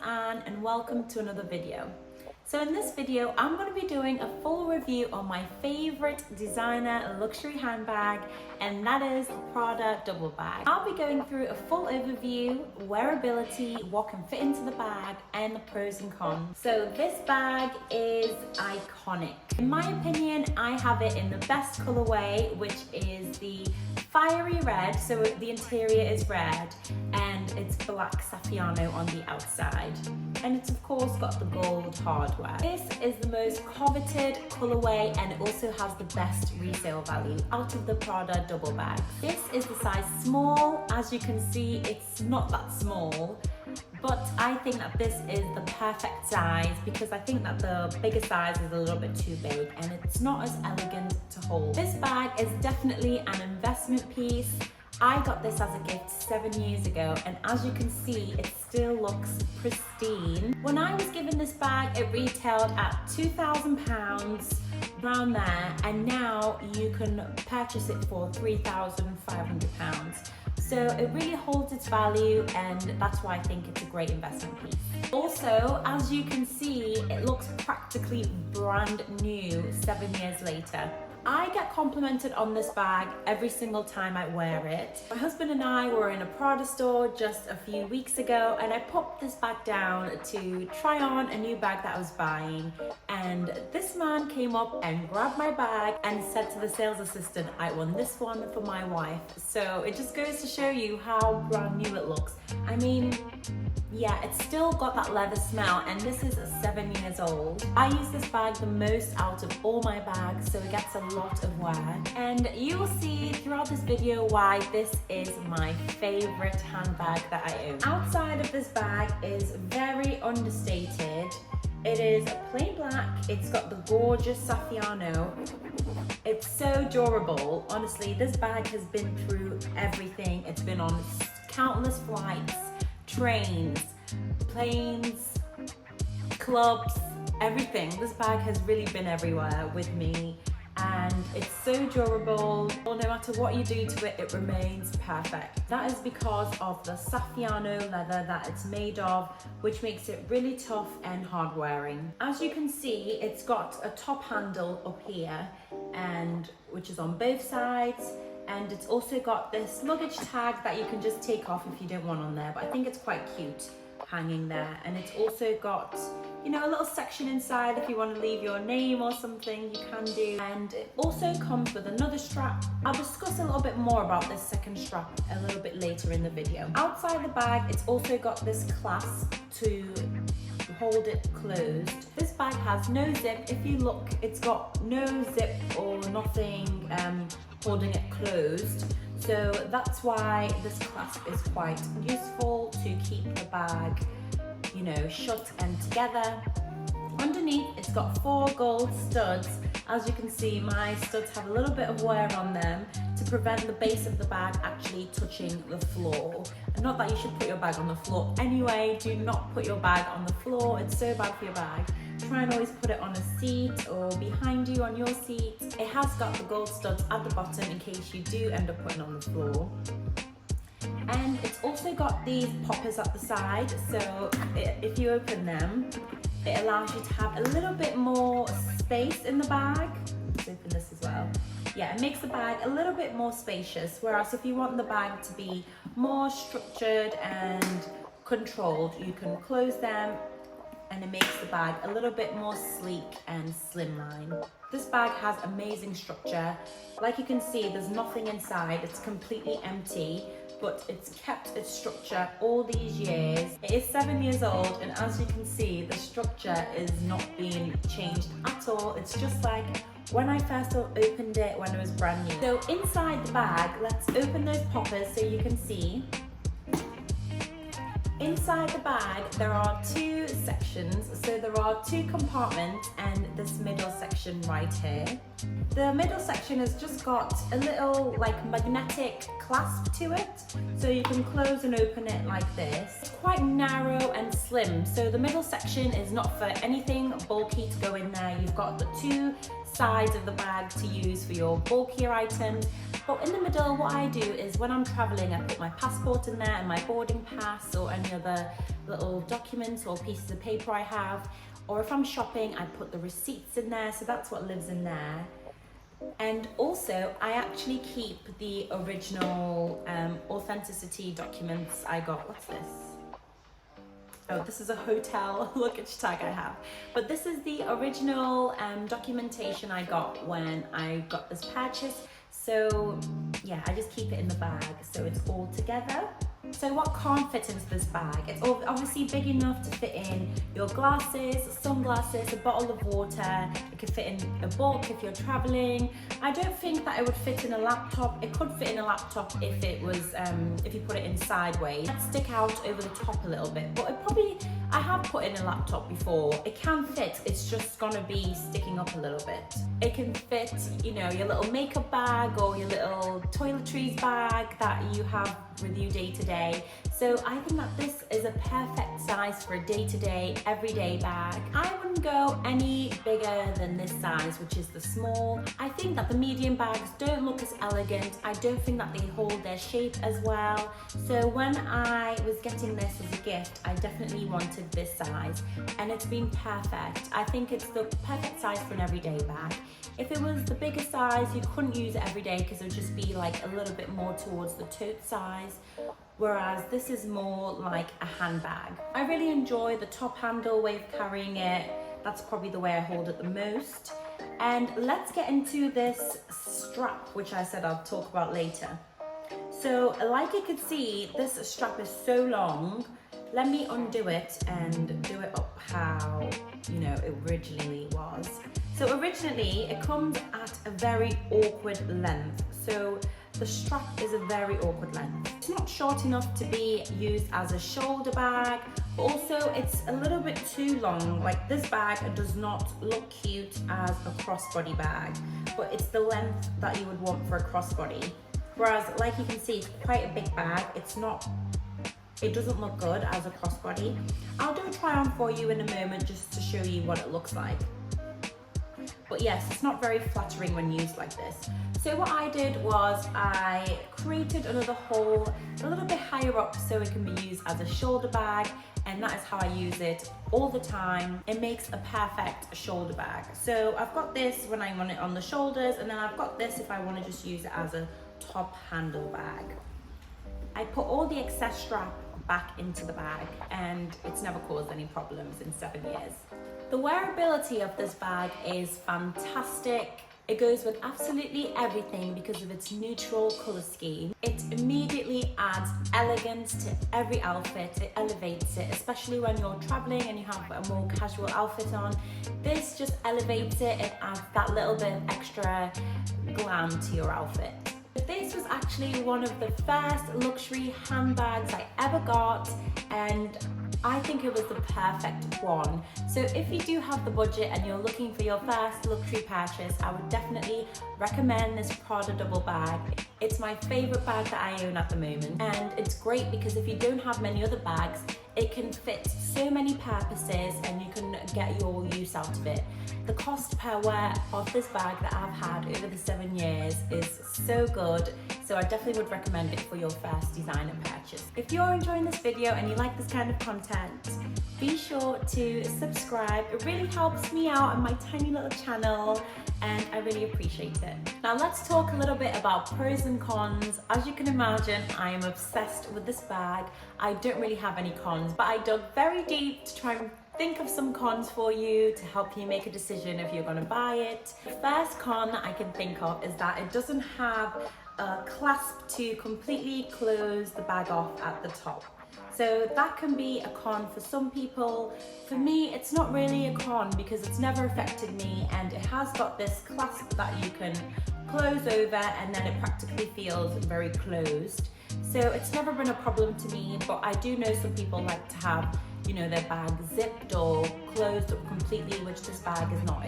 Anne and welcome to another video. So in this video, I'm going to be doing a full review on my favorite designer luxury handbag, and that is the Prada duffel bag. I'll be going through a full overview, wearability, what can fit into the bag, and the pros and cons. So this bag is iconic. In my opinion, I have it in the best colorway, which is the fiery red, so the interior is red and it's black Saffiano on the outside, and it's of course got the gold hardware. This is the most coveted colorway and it also has the best resale value out of the Prada duffel bags. This is the size small. As you can see, it's not that small, but I think that this is the perfect size because I think that the bigger size is a little bit too big and it's not as elegant to hold. This bag is definitely an investment piece. I got this as a gift 7 years ago, and as you can see, it still looks pristine. When I was given this bag, it retailed at £2,000, around there, and now you can purchase it for £3,500. So it really holds its value, and that's why I think it's a great investment piece. Also, as you can see, it looks practically brand new 7 years later. I get complimented on this bag every single time I wear it. My husband and I were in a Prada store just a few weeks ago, and I popped this bag down to try on a new bag that I was buying, and this man came up and grabbed my bag and said to the sales assistant, "I want this one for my wife." So it just goes to show you how brand new it looks. I mean, yeah, it's still got that leather smell, and this is 7 years old. I use this bag the most out of all my bags, so it gets a lot of wear. And you will see throughout this video why this is my favorite handbag that I own. Outside of this bag is very understated. It is plain black, it's got the gorgeous Saffiano. It's so durable. Honestly, this bag has been through everything. It's been on countless flights, trains, planes, clubs, everything. This bag has really been everywhere with me, and it's so durable. No matter what you do to it, it remains perfect. That is because of the Saffiano leather that it's made of, which makes it really tough and hard wearing. As you can see, it's got a top handle up here, and which is on both sides. And it's also got this luggage tag that you can just take off if you don't want on there, but I think it's quite cute hanging there. And it's also got, you know, a little section inside if you want to leave your name or something, you can do. And it also comes with another strap. I'll discuss a little bit more about this second strap a little bit later in the video. Outside the bag, it's also got this clasp to hold it closed. This bag has no zip. If you look, it's got no zip or nothing holding it closed, so that's why this clasp is quite useful to keep the bag, you know, shut and together. Underneath, it's got 4 gold studs. As you can see, my studs have a little bit of wear on them to prevent the base of the bag actually touching the floor. And not that you should put your bag on the floor anyway, do not put your bag on the floor, it's so bad for your bag. Try and always put it on a seat or behind you on your seat. It has got the gold studs at the bottom in case you do end up putting it on the floor. And it's also got these poppers at the side, so if you open them, it allows you to have a little bit more space in the bag. Let's open this as well. Yeah, it makes the bag a little bit more spacious, whereas if you want the bag to be more structured and controlled, you can close them, and it makes the bag a little bit more sleek and slimline. This bag has amazing structure. Like you can see, there's nothing inside, it's completely empty, but it's kept its structure all these years. It is 7 years old, and as you can see, the structure is not being changed at all. It's just like when I first opened it when it was brand new. So inside the bag, let's open those poppers so you can see. Inside the bag, there are 2 sections. So there are 2 compartments and this middle section right here. The middle section has just got a little like magnetic clasp to it, so you can close and open it like this. It's quite narrow and slim, so the middle section is not for anything bulky to go in there. You've got the 2 sides of the bag to use for your bulkier items, But in the middle, what I do is when I'm traveling, I put my passport in there and my boarding pass or any other little documents or pieces of paper I have. Or if I'm shopping, I put the receipts in there, so that's what lives in there. And also, I actually keep the original authenticity documents I got. What's this? Oh, this is a hotel luggage tag I have. But this is the original documentation I got when I got this purchase. So yeah, I just keep it in the bag so it's all together. So what can't fit into this bag? It's obviously big enough to fit in your glasses, sunglasses, a bottle of water. It could fit in a book if you're traveling. I don't think that it would fit in a laptop. It could fit in a laptop if it was, if you put it in sideways. It'd stick out over the top a little bit, but I have put in a laptop before. It can fit, it's just gonna be sticking up a little bit. It can fit, you know, your little makeup bag or your little toiletries bag that you have with you day to day. So I think that this is a perfect size for a day-to-day, everyday bag. I wouldn't go any bigger than this size, which is the small. I think that the medium bags don't look as elegant. I don't think that they hold their shape as well. So when I was getting this as a gift, I definitely wanted this size, and it's been perfect. I think it's the perfect size for an everyday bag. If it was the bigger size, you couldn't use it every day because it would just be like a little bit more towards the tote size. Whereas this is more like a handbag. I really enjoy the top handle way of carrying it. That's probably the way I hold it the most. And let's get into this strap, which I said I'll talk about later. So like you could see, this strap is so long. Let me undo it and do it up how, you know, it originally was. So originally it comes at a very awkward length. So the strap is a very awkward length. It's not short enough to be used as a shoulder bag, but also it's a little bit too long. Like this bag does not look cute as a crossbody bag, but it's the length that you would want for a crossbody. Whereas like you can see, it's quite a big bag. It doesn't look good as a crossbody. I'll do a try on for you in a moment just to show you what it looks like. But yes, it's not very flattering when used like this. So what I did was I created another hole a little bit higher up so it can be used as a shoulder bag, and that is how I use it all the time. It makes a perfect shoulder bag. So I've got this when I want it on the shoulders, and then I've got this if I want to just use it as a top handle bag. I put all the excess strap back into the bag and it's never caused any problems in 7 years. The wearability of this bag is fantastic. It goes with absolutely everything because of its neutral colour scheme. It immediately adds elegance to every outfit. It elevates it, especially when you're travelling and you have a more casual outfit on. This just elevates it and adds that little bit of extra glam to your outfit. This was actually one of the first luxury handbags I ever got, and I think it was the perfect one. So if you do have the budget and you're looking for your first luxury purchase, I would definitely recommend this Prada duffel bag. It's my favourite bag that I own at the moment, and it's great because if you don't have many other bags, it can fit so many purposes and you can get your use out of it. The cost per wear of this bag that I've had over the 7 years is so good, so I definitely would recommend it for your first designer purchase. If you're enjoying this video and you like this kind of content, be sure to subscribe. It really helps me out on my tiny little channel, and I really appreciate it. Now let's talk a little bit about pros and cons. As you can imagine, I am obsessed with this bag. I don't really have any cons, but I dug very deep to try and think of some cons for you to help you make a decision if you're going to buy it. The first con that I can think of is that it doesn't have a clasp to completely close the bag off at the top. So that can be a con for some people. For me, it's not really a con because it's never affected me, and it has got this clasp that you can close over and then it practically feels very closed. So it's never been a problem to me, but I do know some people like to have, you know, their bag zipped or closed up completely, which this bag is not.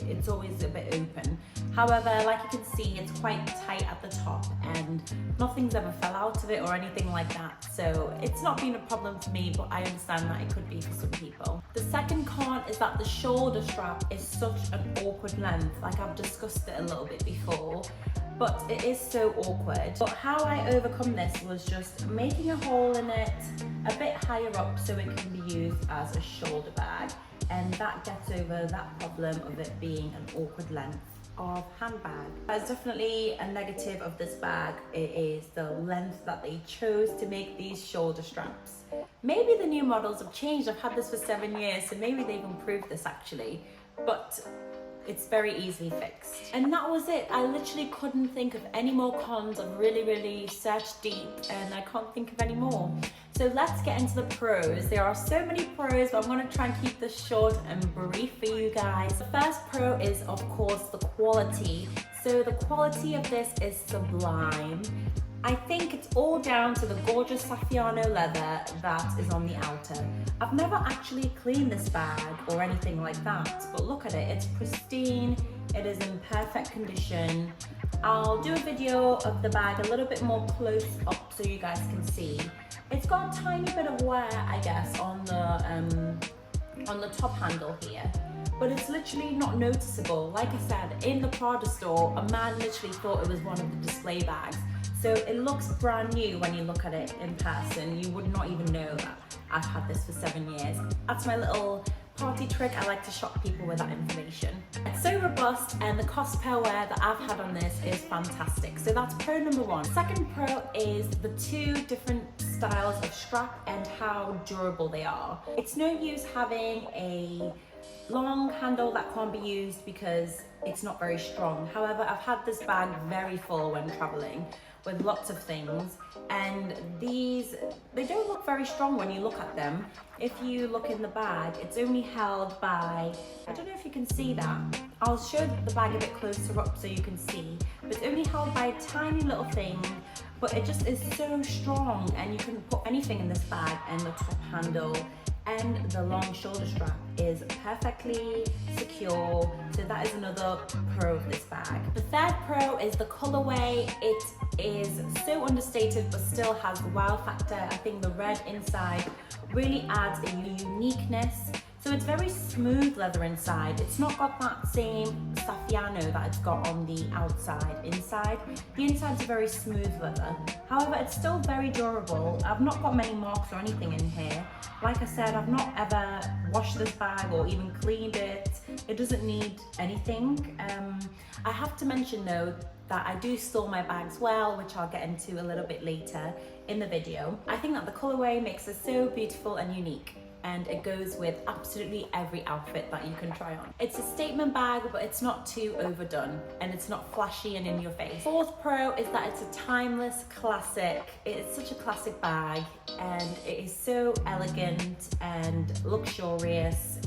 It's always a bit open. However, like you can see, it's quite tight at the top and nothing's ever fell out of it or anything like that. So it's not been a problem for me, but I understand that it could be for some people. The second con is that the shoulder strap is such an awkward length. Like I've discussed it a little bit before. but it is so awkward. But how I overcome this was just making a hole in it a bit higher up so it can be used as a shoulder bag, and that gets over that problem of it being an awkward length of handbag. That's definitely a negative of this bag. It is the length that they chose to make these shoulder straps. Maybe the new models have changed. I've had this for 7 years, so maybe they've improved this actually, but it's very easily fixed. And that was it. I literally couldn't think of any more cons. I've really searched deep and I can't think of any more. So let's get into the pros. There are so many pros, but I'm going to try and keep this short and brief for you guys. The first pro is, of course, the quality. So the quality of this is sublime. I think it's all down to the gorgeous Saffiano leather that is on the outer. I've never actually cleaned this bag or anything like that, but look at it, it's pristine, it is in perfect condition. I'll do a video of the bag a little bit more close up so you guys can see. It's got a tiny bit of wear, I guess, on the top handle here, but it's literally not noticeable. Like I said, in the Prada store, a man literally thought it was one of the display bags. So it looks brand new when you look at it in person. You would not even know that I've had this for 7 years. That's my little party trick. I like to shock people with that information. It's so robust, and the cost per wear that I've had on this is fantastic. So that's pro number one. Second pro is the two different styles of strap and how durable they are. It's no use having a long handle that can't be used because it's not very strong. However, I've had this bag very full when traveling with lots of things, and they don't look very strong when you look at them. If you look in the bag, it's only held by, I don't know if you can see that. I'll show the bag a bit closer up so you can see, but it's only held by a tiny little thing, but it just is so strong, and you can put anything in this bag, and the top handle and the long shoulder strap is perfectly secure. So that is another pro of this bag. The third pro is the colorway. It is so understated but still has the wow factor. I think the red inside really adds a uniqueness. So it's very smooth leather inside. It's not got that same Saffiano that it's got on the outside. Inside, the inside's a very smooth leather. However, it's still very durable. I've not got many marks or anything in here. Like I said, I've not ever washed this bag or even cleaned it. It doesn't need anything. I have to mention though that I do store my bags well, which I'll get into a little bit later in the video. I think that the colorway makes it so beautiful and unique, and it goes with absolutely every outfit that you can try on. It's a statement bag, but it's not too overdone, and it's not flashy and in your face. Fourth pro is that it's a timeless classic. It's such a classic bag, and it is so elegant and luxurious.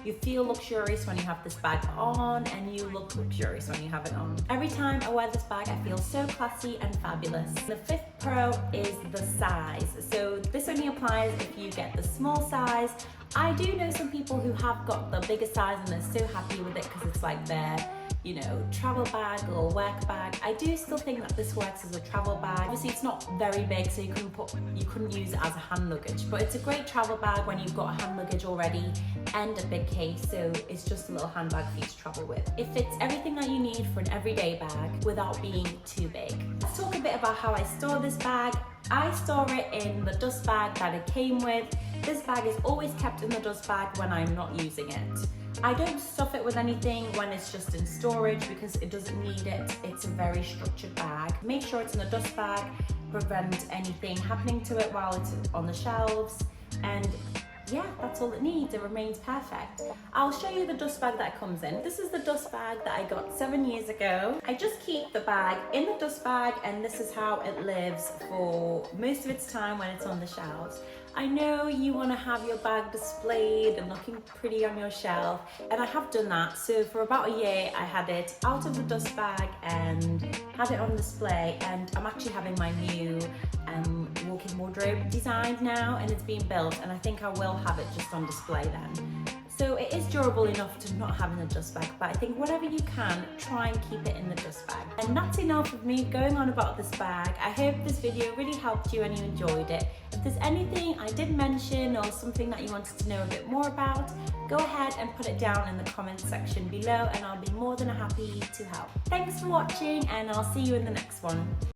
You feel luxurious when you have this bag on, and you look luxurious when you have it on. Every time I wear this bag, I feel so classy and fabulous. The fifth pro is the size. So this only applies if you get the small size. I do know some people who have got the bigger size and they're so happy with it because it's like their, you know, travel bag or work bag. I do still think that this works as a travel bag. Obviously it's not very big, so you couldn't use it as a hand luggage, but it's a great travel bag when you've got a hand luggage already and a big case, so it's just a little handbag for you to travel with. It fits everything that you need for an everyday bag without being too big. Let's talk a bit about how I store this bag. I store it in the dust bag that it came with. This bag is always kept in the dust bag when I'm not using it. I don't stuff it with anything when it's just in storage because it doesn't need it. It's a very structured bag. Make sure it's in a dust bag, prevent anything happening to it while it's on the shelves, and yeah, that's all it needs. It remains perfect. I'll show you the dust bag that it comes in. This is the dust bag that I got 7 years ago. I just keep the bag in the dust bag, and this is how it lives for most of its time when it's on the shelves. I know you want to have your bag displayed and looking pretty on your shelf, and I have done that. So for about a year I had it out of the dust bag and had it on display, and I'm actually having my new walk-in wardrobe designed now, and it's being built, and I think I will have it just on display then. So it is durable enough to not have in the dust bag, but I think whatever you can, try and keep it in the dust bag. And that's enough of me going on about this bag. I hope this video really helped you and you enjoyed it. If there's anything I did mention or something that you wanted to know a bit more about, go ahead and put it down in the comments section below and I'll be more than happy to help. Thanks for watching and I'll see you in the next one.